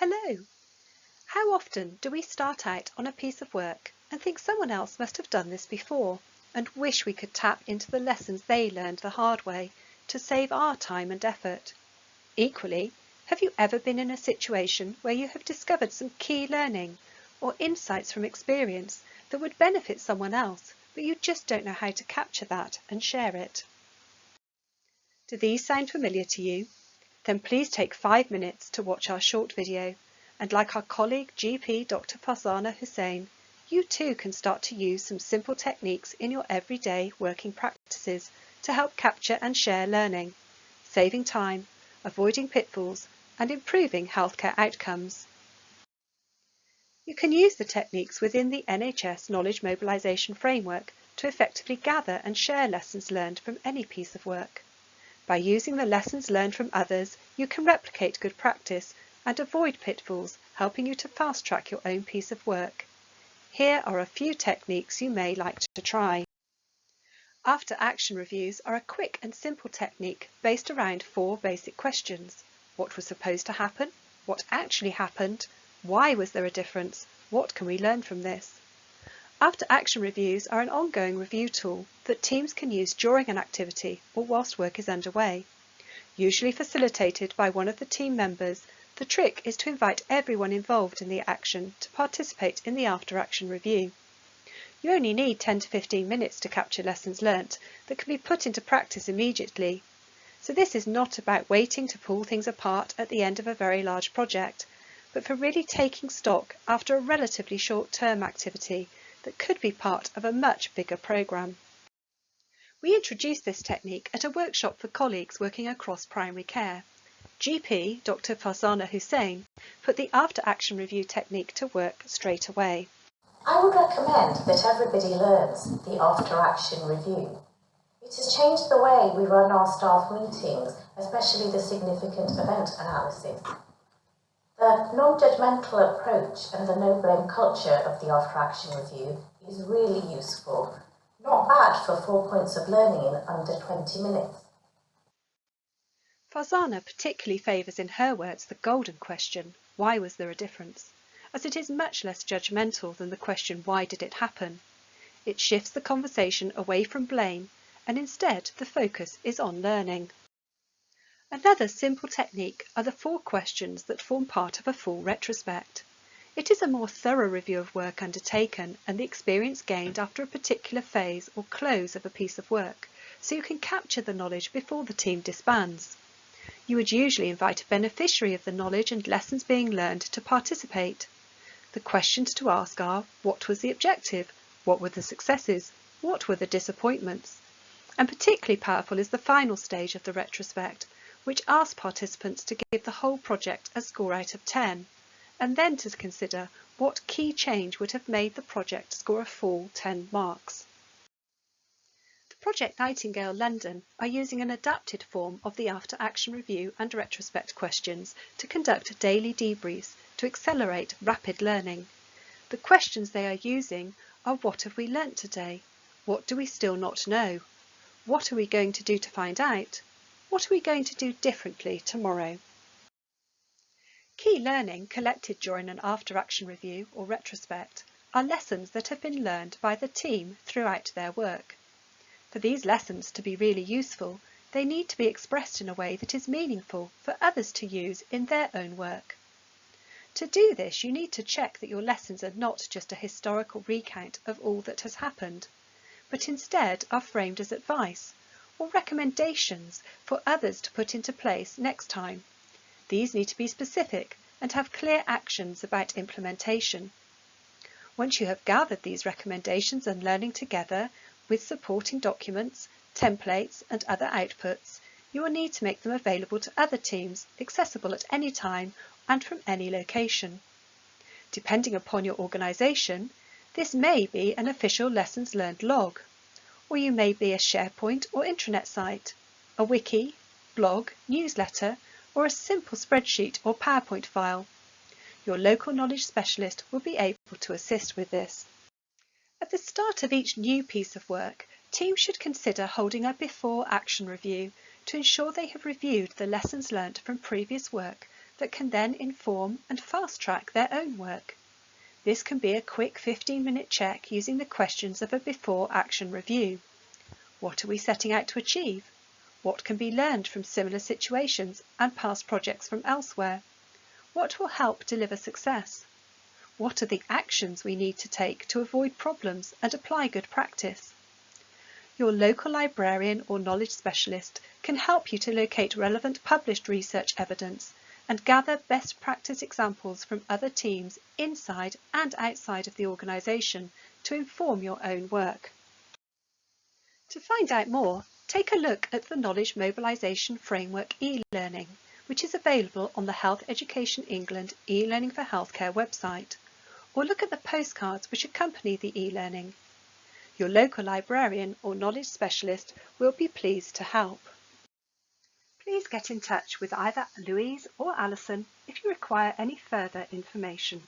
Hello! How often do we start out on a piece of work and think someone else must have done this before and wish we could tap into the lessons they learned the hard way to save our time and effort? Equally, have you ever been in a situation where you have discovered some key learning or insights from experience that would benefit someone else, but you just don't know how to capture that and share it? Do these sound familiar to you? Then please take 5 minutes to watch our short video, and like our colleague GP Dr. Farzana Hussain, you too can start to use some simple techniques in your everyday working practices to help capture and share learning, saving time, avoiding pitfalls, and improving healthcare outcomes. You can use the techniques within the NHS Knowledge Mobilisation Framework to effectively gather and share lessons learned from any piece of work. By using the lessons learned from others, you can replicate good practice and avoid pitfalls, helping you to fast-track your own piece of work. Here are a few techniques you may like to try. After-action reviews are a quick and simple technique based around 4 basic questions. What was supposed to happen? What actually happened? Why was there a difference? What can we learn from this? After-action reviews are an ongoing review tool that teams can use during an activity or whilst work is underway. Usually facilitated by one of the team members, the trick is to invite everyone involved in the action to participate in the after-action review. You only need 10 to 15 minutes to capture lessons learnt that can be put into practice immediately. So this is not about waiting to pull things apart at the end of a very large project, but for really taking stock after a relatively short-term activity that could be part of a much bigger programme. We introduced this technique at a workshop for colleagues working across primary care. GP Dr. Farzana Hussain put the after-action review technique to work straight away. I would recommend that everybody learns the after-action review. It has changed the way we run our staff meetings, especially the significant event analysis. The non-judgmental approach and the no-blame culture of the after-action review is really useful. Not bad for 4 points of learning in under 20 minutes. Farzana particularly favours in her words the golden question, why was there a difference? As it is much less judgmental than the question, why did it happen? It shifts the conversation away from blame, and instead the focus is on learning. Another simple technique are the 4 questions that form part of a full retrospect. It is a more thorough review of work undertaken and the experience gained after a particular phase or close of a piece of work, so you can capture the knowledge before the team disbands. You would usually invite a beneficiary of the knowledge and lessons being learned to participate. The questions to ask are, what was the objective? What were the successes? What were the disappointments? And particularly powerful is the final stage of the retrospect, which asks participants to give the whole project a score out of 10, and then to consider what key change would have made the project score a full 10 marks. The Project Nightingale London are using an adapted form of the after-action review and retrospect questions to conduct daily debriefs to accelerate rapid learning. The questions they are using are, what have we learnt today? What do we still not know? What are we going to do to find out? What are we going to do differently tomorrow? Key learning collected during an after-action review or retrospect are lessons that have been learned by the team throughout their work. For these lessons to be really useful, they need to be expressed in a way that is meaningful for others to use in their own work. To do this, you need to check that your lessons are not just a historical recount of all that has happened, but instead are framed as advice or recommendations for others to put into place next time. These need to be specific and have clear actions about implementation. Once you have gathered these recommendations and learning together with supporting documents, templates and other outputs, you will need to make them available to other teams, accessible at any time and from any location. Depending upon your organisation, this may be an official lessons learned log, or you may be a SharePoint or intranet site, a wiki, blog, newsletter, or a simple spreadsheet or PowerPoint file. Your local knowledge specialist will be able to assist with this. At the start of each new piece of work, teams should consider holding a before action review to ensure they have reviewed the lessons learnt from previous work that can then inform and fast-track their own work. This can be a quick 15-minute check using the questions of a before-action review. What are we setting out to achieve? What can be learned from similar situations and past projects from elsewhere? What will help deliver success? What are the actions we need to take to avoid problems and apply good practice? Your local librarian or knowledge specialist can help you to locate relevant published research evidence and gather best practice examples from other teams inside and outside of the organisation to inform your own work. To find out more, take a look at the Knowledge Mobilisation Framework e-learning, which is available on the Health Education England e-learning for healthcare website, or look at the postcards which accompany the e-learning. Your local librarian or knowledge specialist will be pleased to help. Please get in touch with either Louise or Alison if you require any further information.